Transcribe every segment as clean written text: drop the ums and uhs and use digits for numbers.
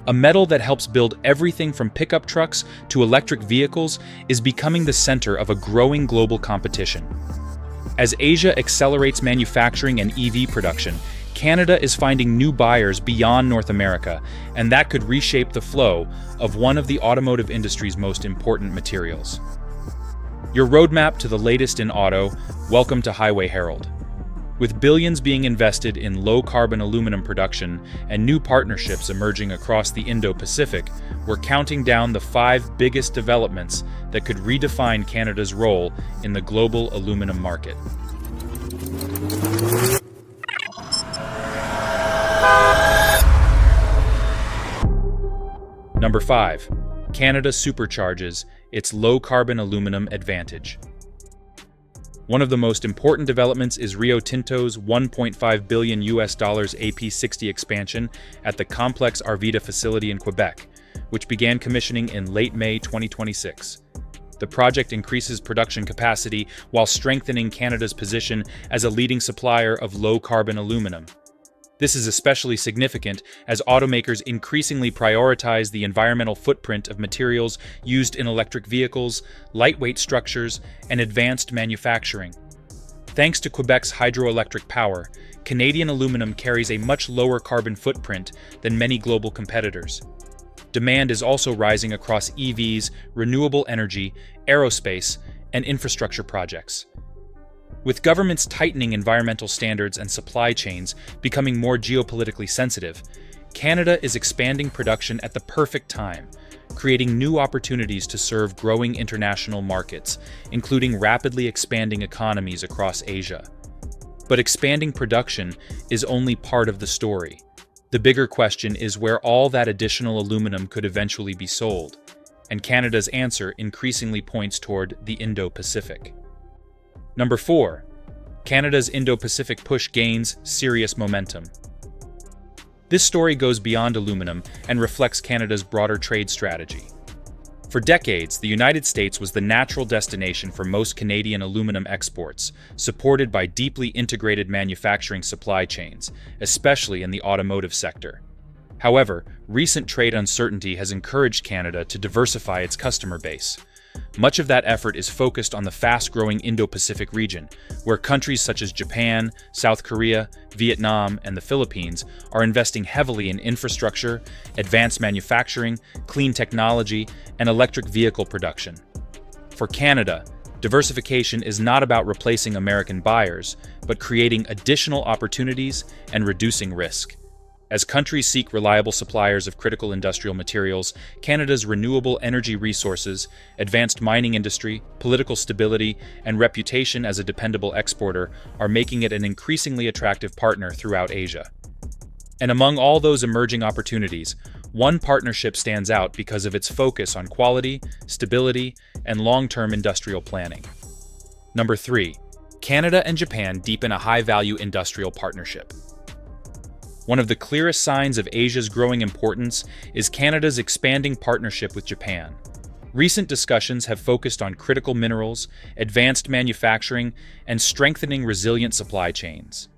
A metal that helps build everything from pickup trucks to electric vehicles is becoming the center of a growing global competition. As Asia accelerates manufacturing and EV production, Canada is finding new buyers beyond North America, and that could reshape the flow of one of the automotive industry's most important materials. Your roadmap to the latest in auto, welcome to Highway Herald. With billions being invested in low-carbon aluminum production and new partnerships emerging across the Indo-Pacific, we're counting down the 5 biggest developments that could redefine Canada's role in the global aluminum market. Number 5. Canada supercharges its low-carbon aluminum advantage. One of the most important developments is Rio Tinto's $1.5 billion AP60 expansion at the Complex Arvida facility in Quebec, which began commissioning in late May 2026. The project increases production capacity while strengthening Canada's position as a leading supplier of low-carbon aluminum. This is especially significant as automakers increasingly prioritize the environmental footprint of materials used in electric vehicles, lightweight structures, and advanced manufacturing. Thanks to Quebec's hydroelectric power, Canadian aluminum carries a much lower carbon footprint than many global competitors. Demand is also rising across EVs, renewable energy, aerospace, and infrastructure projects. With governments tightening environmental standards and supply chains becoming more geopolitically sensitive, Canada is expanding production at the perfect time, creating new opportunities to serve growing international markets, including rapidly expanding economies across Asia. But expanding production is only part of the story. The bigger question is where all that additional aluminum could eventually be sold, and Canada's answer increasingly points toward the Indo-Pacific. Number 4. Canada's Indo-Pacific push gains serious momentum. This story goes beyond aluminum and reflects Canada's broader trade strategy. For decades, the United States was the natural destination for most Canadian aluminum exports, supported by deeply integrated manufacturing supply chains, especially in the automotive sector. However, recent trade uncertainty has encouraged Canada to diversify its customer base. Much of that effort is focused on the fast-growing Indo-Pacific region, where countries such as Japan, South Korea, Vietnam, and the Philippines are investing heavily in infrastructure, advanced manufacturing, clean technology, and electric vehicle production. For Canada, diversification is not about replacing American buyers, but creating additional opportunities and reducing risk. As countries seek reliable suppliers of critical industrial materials, Canada's renewable energy resources, advanced mining industry, political stability, and reputation as a dependable exporter are making it an increasingly attractive partner throughout Asia. And among all those emerging opportunities, one partnership stands out because of its focus on quality, stability, and long-term industrial planning. Number 3. Canada and Japan deepen a high-value industrial partnership. One of the clearest signs of Asia's growing importance is Canada's expanding partnership with Japan. Recent discussions have focused on critical minerals, advanced manufacturing, and strengthening resilient supply chains.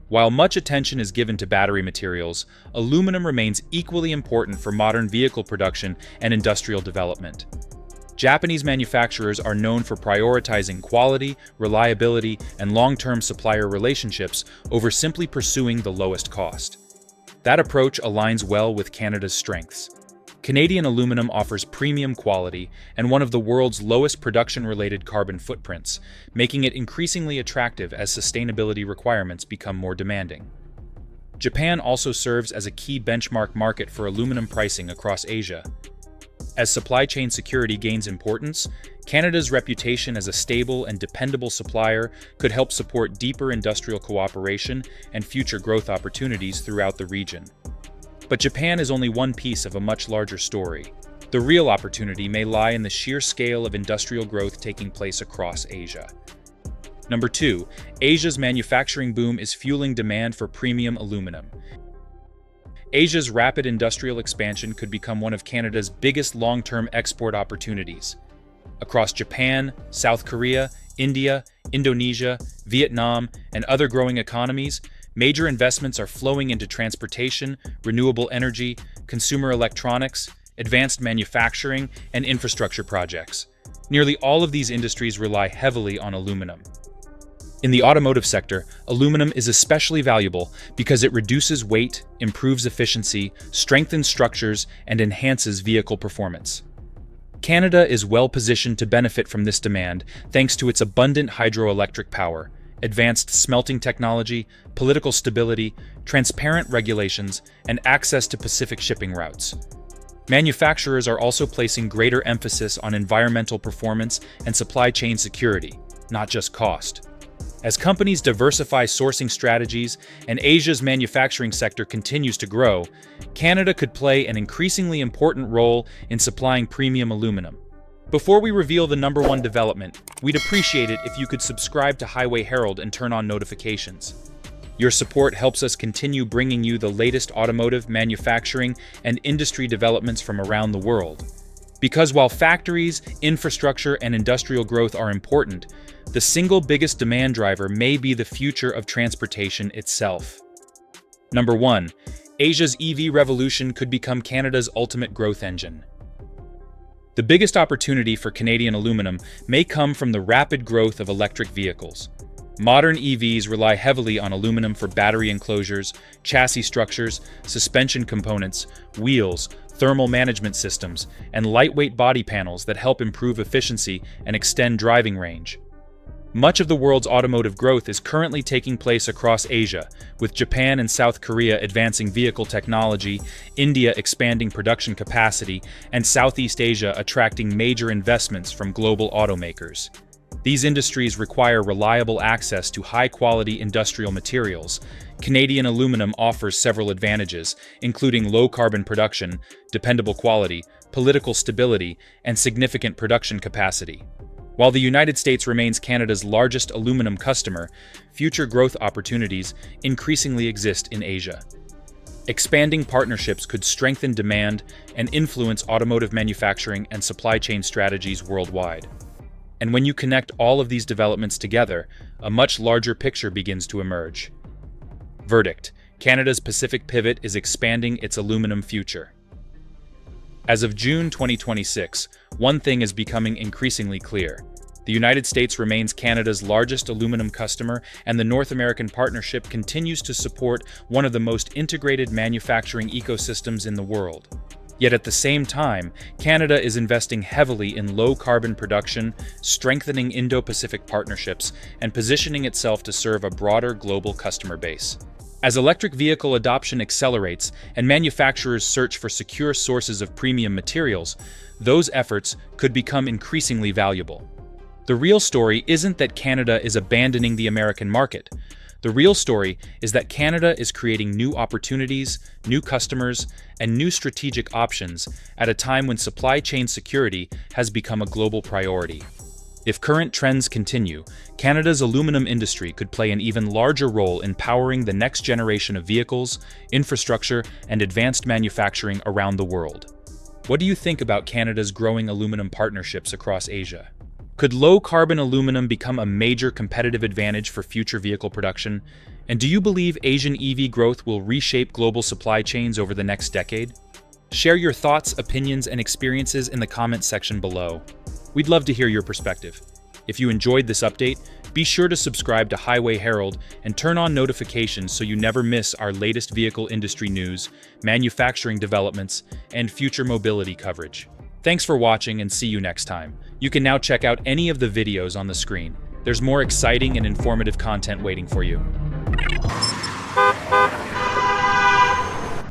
While much attention is given to battery materials, aluminum remains equally important for modern vehicle production and industrial development. Japanese manufacturers are known for prioritizing quality, reliability, and long-term supplier relationships over simply pursuing the lowest cost. That approach aligns well with Canada's strengths. Canadian aluminum offers premium quality and one of the world's lowest production-related carbon footprints, making it increasingly attractive as sustainability requirements become more demanding. Japan also serves as a key benchmark market for aluminum pricing across Asia. As supply chain security gains importance, Canada's reputation as a stable and dependable supplier could help support deeper industrial cooperation and future growth opportunities throughout the region. But Japan is only one piece of a much larger story. The real opportunity may lie in the sheer scale of industrial growth taking place across Asia. Number 2, Asia's manufacturing boom is fueling demand for premium aluminum. Asia's rapid industrial expansion could become one of Canada's biggest long-term export opportunities. Across Japan, South Korea, India, Indonesia, Vietnam, and other growing economies, major investments are flowing into transportation, renewable energy, consumer electronics, advanced manufacturing, and infrastructure projects. Nearly all of these industries rely heavily on aluminum. In the automotive sector, aluminum is especially valuable because it reduces weight, improves efficiency, strengthens structures, and enhances vehicle performance. Canada is well positioned to benefit from this demand thanks to its abundant hydroelectric power, advanced smelting technology, political stability, transparent regulations, and access to Pacific shipping routes. Manufacturers are also placing greater emphasis on environmental performance and supply chain security, not just cost. As companies diversify sourcing strategies and Asia's manufacturing sector continues to grow, Canada could play an increasingly important role in supplying premium aluminum. Before we reveal the #1 development, we'd appreciate it if you could subscribe to Highway Herald and turn on notifications. Your support helps us continue bringing you the latest automotive, manufacturing, and industry developments from around the world. Because while factories, infrastructure, and industrial growth are important, the single biggest demand driver may be the future of transportation itself. Number 1. Asia's EV revolution could become Canada's ultimate growth engine. The biggest opportunity for Canadian aluminum may come from the rapid growth of electric vehicles. Modern EVs rely heavily on aluminum for battery enclosures, chassis structures, suspension components, wheels, thermal management systems, and lightweight body panels that help improve efficiency and extend driving range. Much of the world's automotive growth is currently taking place across Asia, with Japan and South Korea advancing vehicle technology, India expanding production capacity, and Southeast Asia attracting major investments from global automakers. These industries require reliable access to high-quality industrial materials. Canadian aluminum offers several advantages, including low-carbon production, dependable quality, political stability, and significant production capacity. While the United States remains Canada's largest aluminum customer, future growth opportunities increasingly exist in Asia. Expanding partnerships could strengthen demand and influence automotive manufacturing and supply chain strategies worldwide. And when you connect all of these developments together, a much larger picture begins to emerge. Verdict: Canada's Pacific pivot is expanding its aluminum future. As of June 2026, one thing is becoming increasingly clear. The United States remains Canada's largest aluminum customer, and the North American partnership continues to support one of the most integrated manufacturing ecosystems in the world. Yet at the same time, Canada is investing heavily in low-carbon production, strengthening Indo-Pacific partnerships, and positioning itself to serve a broader global customer base. As electric vehicle adoption accelerates and manufacturers search for secure sources of premium materials, those efforts could become increasingly valuable. The real story isn't that Canada is abandoning the American market. The real story is that Canada is creating new opportunities, new customers, and new strategic options at a time when supply chain security has become a global priority. If current trends continue, Canada's aluminum industry could play an even larger role in powering the next generation of vehicles, infrastructure, and advanced manufacturing around the world. What do you think about Canada's growing aluminum partnerships across Asia? Could low-carbon aluminum become a major competitive advantage for future vehicle production? And do you believe Asian EV growth will reshape global supply chains over the next decade? Share your thoughts, opinions, and experiences in the comments section below. We'd love to hear your perspective. If you enjoyed this update, be sure to subscribe to Highway Herald and turn on notifications so you never miss our latest vehicle industry news, manufacturing developments, and future mobility coverage. Thanks for watching and see you next time. You can now check out any of the videos on the screen. There's more exciting and informative content waiting for you.